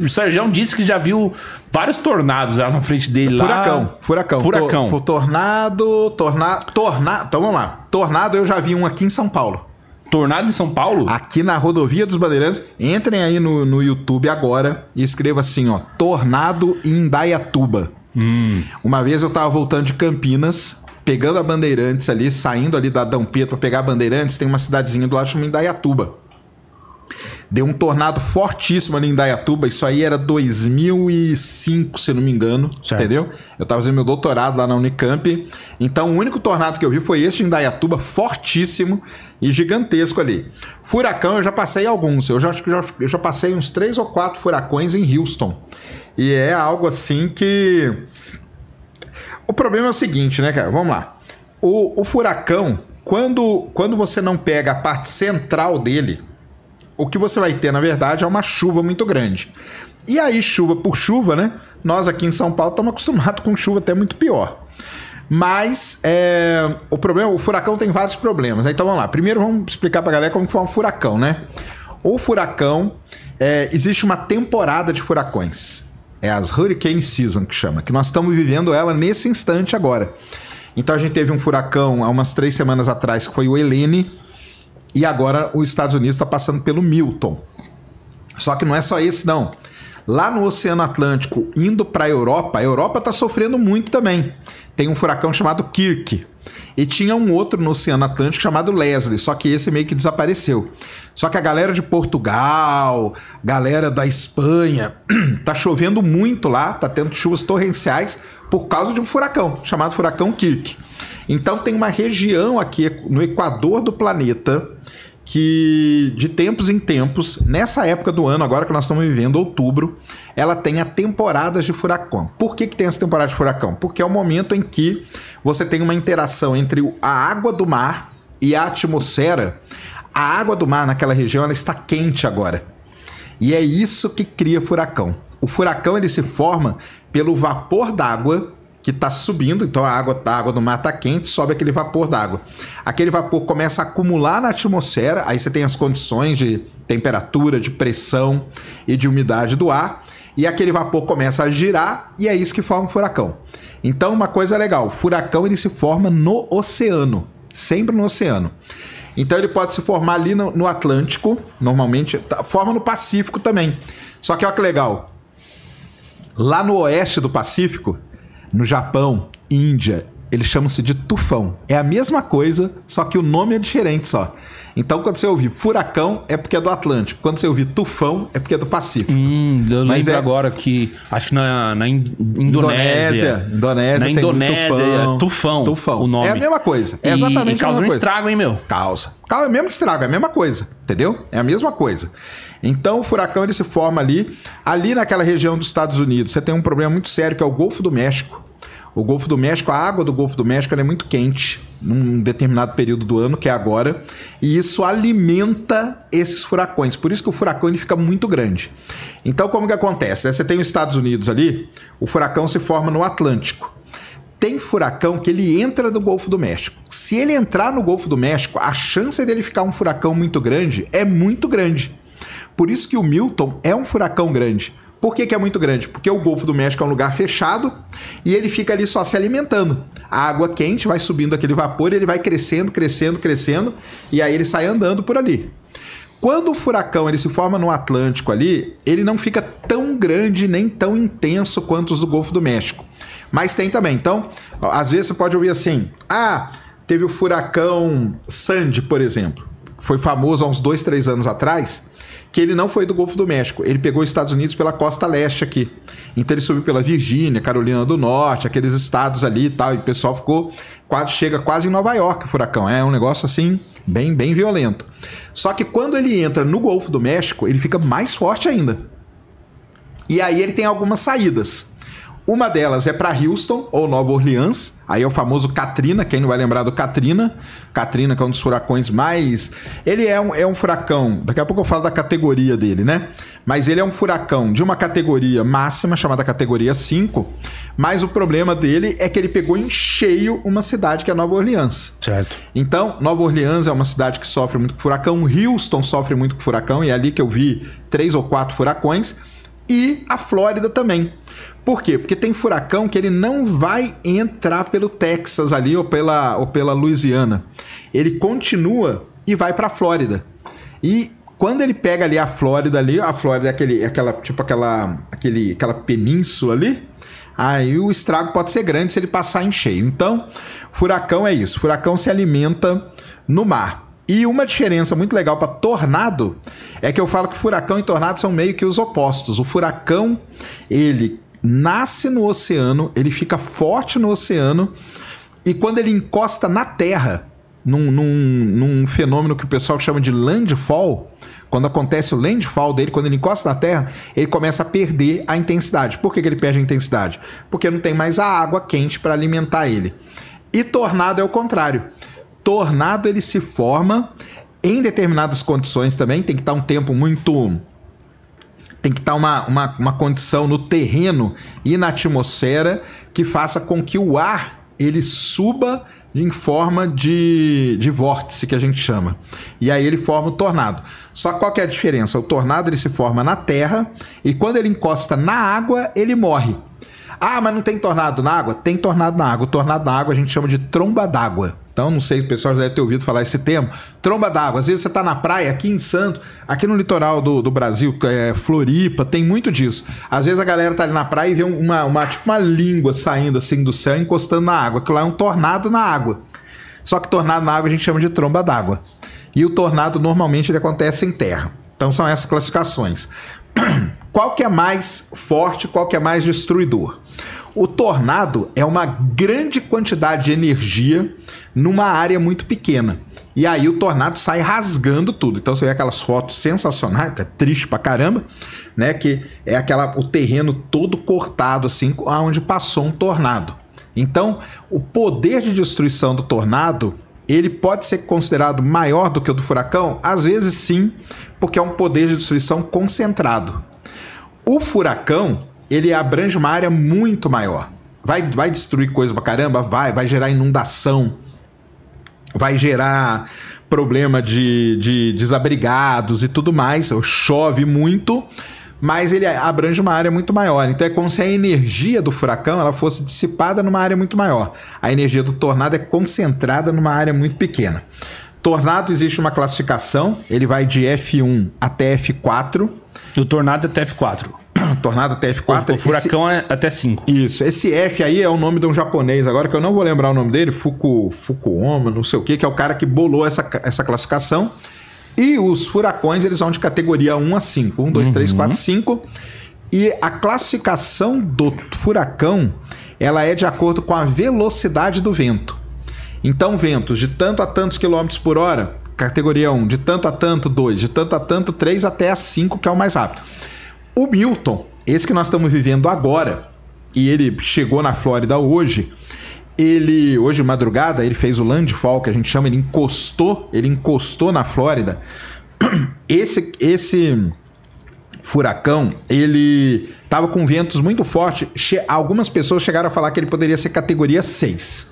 O Sérgio disse que já viu vários tornados lá na frente dele. Furacão. Tornado. Então vamos lá. Tornado eu já vi um aqui em São Paulo. Tornado em São Paulo? Aqui na Rodovia dos Bandeirantes. Entrem aí no YouTube agora e escreva assim, ó. Tornado em Indaiatuba. Uma vez eu tava voltando de Campinas, pegando a Bandeirantes ali, saindo ali da Dom Pedro pra pegar a Bandeirantes, tem uma cidadezinha do lado chamada Indaiatuba. Deu um tornado fortíssimo ali em Indaiatuba, isso aí era 2005, se não me engano, certo. Entendeu? Eu tava fazendo meu doutorado lá na Unicamp, então o único tornado que eu vi foi esse de Indaiatuba, fortíssimo e gigantesco ali. Furacão eu já passei alguns, eu já passei uns 3 ou 4 furacões em Houston, e é algo assim que... O problema é o seguinte, né, cara? Vamos lá. O furacão, quando você não pega a parte central dele, o que você vai ter, na verdade, é uma chuva muito grande. E aí, chuva por chuva, né? Nós aqui em São Paulo estamos acostumados com chuva até muito pior. Mas o problema, o furacão tem vários problemas. Então vamos lá. Primeiro vamos explicar pra galera como que foi um furacão, né? O furacão, existe uma temporada de furacões. É as Hurricane Season que chama, que nós estamos vivendo ela nesse instante agora. Então a gente teve um furacão há umas 3 semanas atrás, que foi o Helene, e agora os Estados Unidos está passando pelo Milton. Só que não é só esse, não. Lá no Oceano Atlântico, indo para a Europa está sofrendo muito também. Tem um furacão chamado Kirk. E tinha um outro no Oceano Atlântico chamado Leslie, só que esse meio que desapareceu. Só que a galera de Portugal, galera da Espanha, tá chovendo muito lá, tá tendo chuvas torrenciais por causa de um furacão, chamado furacão Kirk. Então tem uma região aqui no equador do planeta que de tempos em tempos, nessa época do ano, agora que nós estamos vivendo, outubro, ela tem a temporada de furacão. Por que tem essa temporada de furacão? Porque é o momento em que você tem uma interação entre a água do mar e a atmosfera. A água do mar naquela região ela está quente agora. E é isso que cria furacão. O furacão ele se forma pelo vapor d'água que está subindo, então a água do mar está quente, sobe aquele vapor d'água. Aquele vapor começa a acumular na atmosfera, aí você tem as condições de temperatura, de pressão e de umidade do ar, e aquele vapor começa a girar, e é isso que forma o furacão. Então uma coisa legal, o furacão ele se forma no oceano, sempre no oceano. Então ele pode se formar ali no Atlântico, normalmente, forma no Pacífico também. Só que olha que legal, lá no oeste do Pacífico, no Japão, Índia, eles chamam-se de tufão. É a mesma coisa, só que o nome é diferente só. Então, quando você ouvir furacão, é porque é do Atlântico. Quando você ouvir tufão, é porque é do Pacífico. Eu lembro agora que, acho que na Indonésia. Na Indonésia é tufão o nome. É a mesma coisa. É exatamente a mesma coisa. E causa um estrago, hein, meu? Causa é mesmo estrago, é a mesma coisa. Entendeu? É a mesma coisa. Então, o furacão ele se forma ali. Ali naquela região dos Estados Unidos, você tem um problema muito sério, que é o Golfo do México. O Golfo do México, a água do Golfo do México ela é muito quente num determinado período do ano, que é agora, e isso alimenta esses furacões. Por isso que o furacão ele fica muito grande. Então, como que acontece? Você tem os Estados Unidos ali, o furacão se forma no Atlântico. Tem furacão que ele entra no Golfo do México. Se ele entrar no Golfo do México, a chance dele ficar um furacão muito grande é muito grande. Por isso que o Milton é um furacão grande. Por que é muito grande? Porque o Golfo do México é um lugar fechado e ele fica ali só se alimentando. A água quente vai subindo aquele vapor, ele vai crescendo, crescendo, crescendo, e aí ele sai andando por ali. Quando o furacão ele se forma no Atlântico ali, ele não fica tão grande nem tão intenso quanto os do Golfo do México. Mas tem também. Então, às vezes você pode ouvir assim, teve o furacão Sandy, por exemplo. Foi famoso há uns 2, 3 anos atrás, que ele não foi do Golfo do México, ele pegou os Estados Unidos pela costa leste aqui. Então ele subiu pela Virgínia, Carolina do Norte, aqueles estados ali e tal, e o pessoal chega quase em Nova York, o furacão. É um negócio assim, bem, bem violento. Só que quando ele entra no Golfo do México, ele fica mais forte ainda. E aí ele tem algumas saídas. Uma delas é para Houston ou Nova Orleans, aí é o famoso Katrina, quem não vai lembrar do Katrina? Katrina, que é um dos furacões mais... Ele é um furacão, daqui a pouco eu falo da categoria dele, né? Mas ele é um furacão de uma categoria máxima, chamada categoria 5, mas o problema dele é que ele pegou em cheio uma cidade que é Nova Orleans. Certo. Então, Nova Orleans é uma cidade que sofre muito com furacão, Houston sofre muito com furacão, e é ali que eu vi 3 ou 4 furacões. E a Flórida também. Por quê? Porque tem furacão que ele não vai entrar pelo Texas ali ou pela Louisiana. Ele continua e vai para a Flórida. E quando ele pega ali a Flórida é aquela península ali, aí o estrago pode ser grande se ele passar em cheio. Então, furacão é isso. Furacão se alimenta no mar. E uma diferença muito legal para tornado é que eu falo que furacão e tornado são meio que os opostos. O furacão, ele nasce no oceano, ele fica forte no oceano, e quando ele encosta na terra, num fenômeno que o pessoal chama de landfall, quando acontece o landfall dele, quando ele encosta na terra, ele começa a perder a intensidade. Por que ele perde a intensidade? Porque não tem mais a água quente para alimentar ele. E tornado é o contrário. Tornado ele se forma em determinadas condições também, tem que estar um tempo muito... Tem que estar uma condição no terreno e na atmosfera que faça com que o ar ele suba em forma de vórtice, que a gente chama. E aí ele forma o tornado. Só qual que é a diferença? O tornado ele se forma na terra e quando ele encosta na água, ele morre. Ah, mas não tem tornado na água? Tem tornado na água. O tornado na água a gente chama de tromba d'água. Então, não sei, o pessoal já deve ter ouvido falar esse termo. Tromba d'água. Às vezes você está na praia, aqui em Santos, aqui no litoral do Brasil, Floripa, tem muito disso. Às vezes a galera tá ali na praia e vê tipo uma língua saindo assim do céu, encostando na água. Aquilo lá é um tornado na água. Só que tornado na água a gente chama de tromba d'água. E o tornado, normalmente, ele acontece em terra. Então, são essas classificações. Qual que é mais forte, qual que é mais destruidor? O tornado é uma grande quantidade de energia numa área muito pequena. E aí o tornado sai rasgando tudo. Então você vê aquelas fotos sensacionais, que é triste pra caramba, né? Que é o terreno todo cortado, assim, onde passou um tornado. Então, o poder de destruição do tornado, ele pode ser considerado maior do que o do furacão? Às vezes sim, porque é um poder de destruição concentrado. O furacão, ele abrange uma área muito maior. Vai destruir coisa pra caramba? Vai gerar inundação, vai gerar problema de desabrigados e tudo mais, chove muito, mas ele abrange uma área muito maior. Então é como se a energia do furacão ela fosse dissipada numa área muito maior. A energia do tornado é concentrada numa área muito pequena. Tornado, existe uma classificação, ele vai de F1 até F4. O tornado é até F4. Tornado até F4. O furacão é até 5. Isso. Esse F aí é o nome de um japonês agora, que eu não vou lembrar o nome dele, Fukuoma, não sei o que é o cara que bolou essa classificação. E os furacões, eles vão de categoria 1 a 5. 1, 2, 3, 4, 5. E a classificação do furacão, ela é de acordo com a velocidade do vento. Então, ventos de tanto a tantos quilômetros por hora, categoria 1, de tanto a tanto 2, de tanto a tanto 3 até a 5, que é o mais rápido. O Milton, esse que nós estamos vivendo agora, e ele chegou na Flórida hoje, hoje de madrugada, ele fez o landfall, que a gente chama, ele encostou na Flórida. Esse furacão, ele estava com ventos muito fortes. Algumas pessoas chegaram a falar que ele poderia ser categoria 6.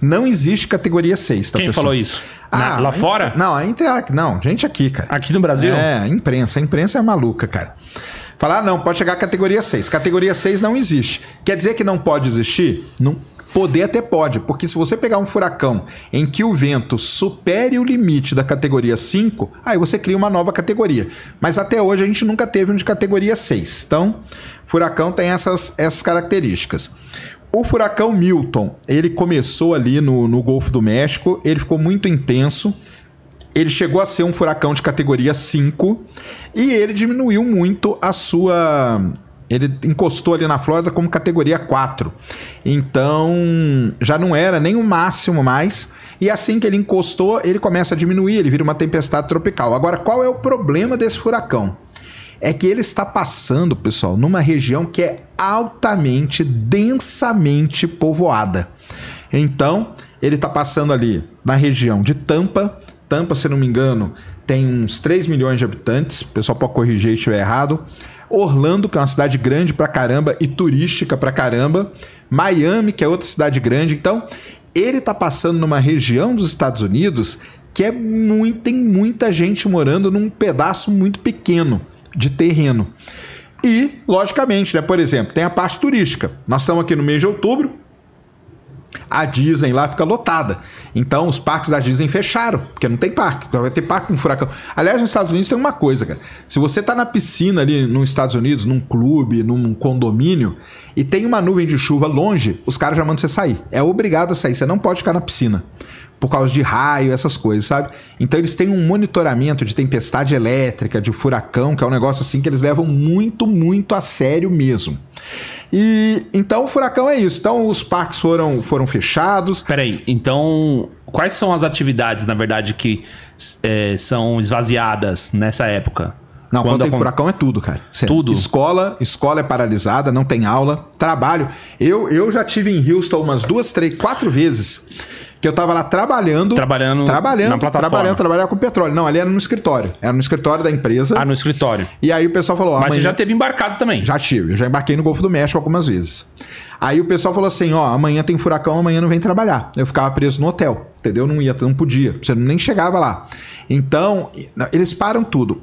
Não existe categoria 6, tá, Quem pessoal? falou isso? Lá fora? Não, gente aqui, cara. Aqui no Brasil? A imprensa é maluca, cara. Falar, não, pode chegar a categoria 6. Categoria 6 não existe. Quer dizer que não pode existir? Não. Poder até pode, porque se você pegar um furacão em que o vento supere o limite da categoria 5, aí você cria uma nova categoria. Mas até hoje a gente nunca teve um de categoria 6. Então, furacão tem essas características. O furacão Milton, ele começou ali no Golfo do México, ele ficou muito intenso, ele chegou a ser um furacão de categoria 5 e ele diminuiu muito a sua... Ele encostou ali na Flórida como categoria 4. Então, já não era nem o máximo mais. E assim que ele encostou, ele começa a diminuir, ele vira uma tempestade tropical. Agora, qual é o problema desse furacão? É que ele está passando, pessoal, numa região que é altamente, densamente povoada. Então, ele está passando ali na região de Tampa. Tampa, se não me engano, tem uns 3 milhões de habitantes. O pessoal pode corrigir se estiver errado. Orlando, que é uma cidade grande pra caramba e turística pra caramba. Miami, que é outra cidade grande. Então, ele tá passando numa região dos Estados Unidos que tem muita gente morando num pedaço muito pequeno de terreno. E, logicamente, né? Por exemplo, tem a parte turística. Nós estamos aqui no mês de outubro, a Disney lá fica lotada. Então, os parques da Disney fecharam, porque não tem parque. Vai ter parque com furacão. Aliás, nos Estados Unidos tem uma coisa, cara. Se você tá na piscina ali nos Estados Unidos, num clube, num condomínio, e tem uma nuvem de chuva longe, os caras já mandam você sair. É obrigado a sair. Você não pode ficar na piscina. Por causa de raio, essas coisas, sabe? Então eles têm um monitoramento de tempestade elétrica, de furacão, que é um negócio assim que eles levam muito, muito a sério mesmo. E então o furacão é isso. Então os parques foram fechados. Peraí, então quais são as atividades, na verdade, que são esvaziadas nessa época? Não, quando tem furacão é tudo, cara. Sério. Tudo? Escola é paralisada, não tem aula. Trabalho. Eu já tive em Houston umas 2, 3, 4 vezes que eu tava lá trabalhando na plataforma. Trabalhava com petróleo. Não, ali era no escritório. Era no escritório da empresa. Ah, no escritório. E aí o pessoal falou... Mas você já teve embarcado também? Já tive. Eu já embarquei no Golfo do México algumas vezes. Aí o pessoal falou assim, ó, amanhã tem furacão, amanhã não vem trabalhar. Eu ficava preso no hotel, entendeu? Não podia. Você nem chegava lá. Então, eles param tudo.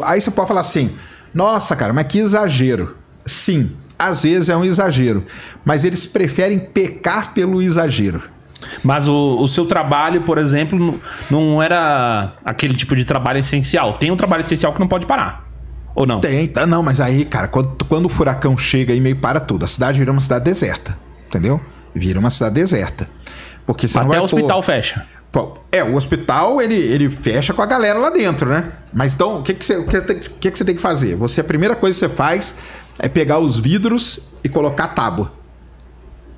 Aí você pode falar assim, nossa, cara, mas que exagero. Sim, às vezes é um exagero. Mas eles preferem pecar pelo exagero. Mas o seu trabalho, por exemplo, não era aquele tipo de trabalho essencial. Tem um trabalho essencial que não pode parar. Ou não? Tem, não, mas aí, cara, quando o furacão chega e meio para tudo, a cidade vira uma cidade deserta, entendeu? Vira uma cidade deserta. Porque você até o hospital fecha. O hospital, ele fecha com a galera lá dentro, né? Mas então, o que você tem que fazer? A primeira coisa que você faz é pegar os vidros e colocar tábua.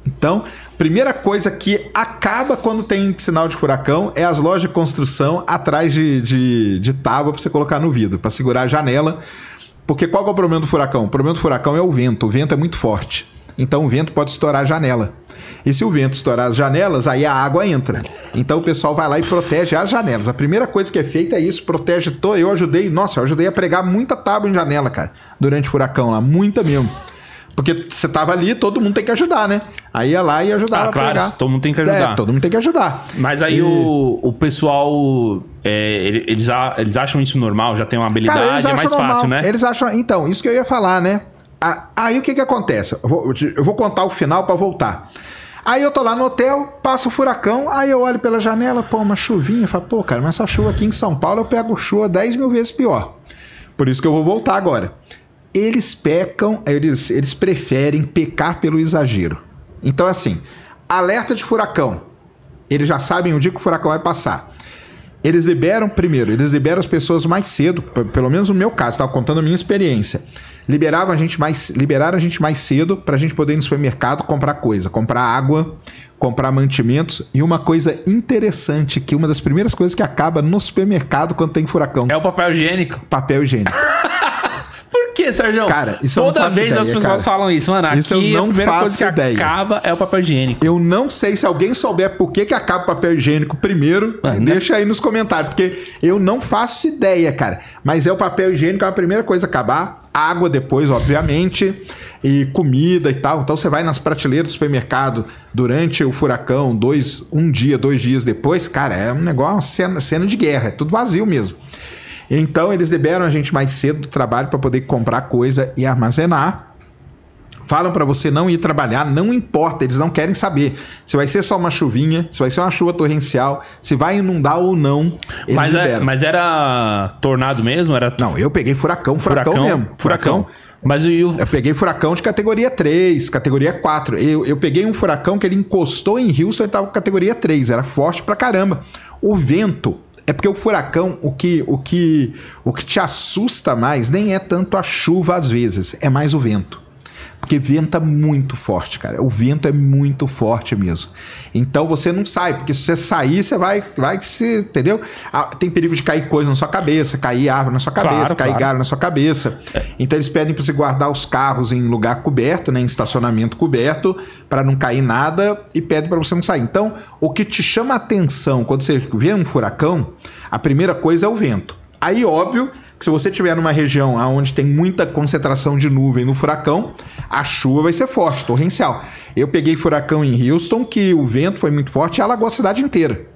Então, primeira coisa que acaba quando tem sinal de furacão é as lojas de construção atrás de tábua para você colocar no vidro, para segurar a janela. Porque qual que é o problema do furacão? O problema do furacão é o vento. O vento é muito forte. Então o vento pode estourar a janela. E se o vento estourar as janelas, aí a água entra. Então o pessoal vai lá e protege as janelas. A primeira coisa que é feita é isso, protege todo. Eu ajudei a pregar muita tábua em janela, cara, durante o furacão lá, muita mesmo. Porque você tava ali, todo mundo tem que ajudar, né? Aí ia lá e ajudava a pregar. Todo mundo tem que ajudar. Todo mundo tem que ajudar. Mas aí o pessoal, eles acham isso normal, já tem uma habilidade, cara, é mais normal. Fácil, né? Eles acham... Então, isso que eu ia falar, né? Aí o que acontece? Eu vou contar o final pra voltar. Aí eu tô lá no hotel, passo o furacão, aí eu olho pela janela, pô, uma chuvinha. Falo, pô, cara, mas essa chuva aqui em São Paulo eu pego chuva 10 mil vezes pior. Por isso que eu vou voltar agora. Eles pecam, eles preferem pecar pelo exagero. Então, assim, alerta de furacão. Eles já sabem o dia que o furacão vai passar. Eles liberam as pessoas mais cedo, pelo menos no meu caso, estava contando a minha experiência. Liberaram a gente mais cedo para a gente poder ir no supermercado comprar coisa, comprar água, comprar mantimentos. E uma coisa interessante, que uma das primeiras coisas que acaba no supermercado quando tem furacão... É o papel higiênico. Papel higiênico. Por que, Sérgio? Cara, isso toda vez as pessoas falam isso, mano. Isso aqui eu não a primeira faço coisa que ideia. acaba é o papel higiênico. Eu não sei, se alguém souber por que acaba o papel higiênico primeiro, deixa aí nos comentários, porque eu não faço ideia, cara. Mas é o papel higiênico, é a primeira coisa a acabar. Água depois, obviamente, e comida e tal. Então você vai nas prateleiras do supermercado durante o furacão, 2 dias depois, cara, é um negócio, cena de guerra, é tudo vazio mesmo. Então eles liberam a gente mais cedo do trabalho para poder comprar coisa e armazenar. Falam para você não ir trabalhar, não importa, eles não querem saber se vai ser só uma chuvinha, se vai ser uma chuva torrencial, se vai inundar ou não. Mas era tornado mesmo? Não, eu peguei furacão mesmo. Furacão. Mas eu peguei furacão de categoria 3, categoria 4. Eu peguei um furacão que ele encostou em Houston e estava com categoria 3, era forte pra caramba. O vento... É porque o furacão, o que te assusta mais nem é tanto a chuva às vezes, é mais o vento. Porque venta muito forte, cara. O vento é muito forte mesmo. Então você não sai, porque se você sair, você vai se... Entendeu? Tem perigo de cair coisa na sua cabeça, cair árvore na sua cabeça, cair galho na sua cabeça. Então eles pedem para você guardar os carros em lugar coberto, né, em estacionamento coberto, para não cair nada, e pedem para você não sair. Então, o que te chama a atenção quando você vê um furacão, a primeira coisa é o vento. Aí, óbvio... que se você estiver numa região onde tem muita concentração de nuvem no furacão, a chuva vai ser forte, torrencial. Eu peguei furacão em Houston, que o vento foi muito forte e alagou a cidade inteira.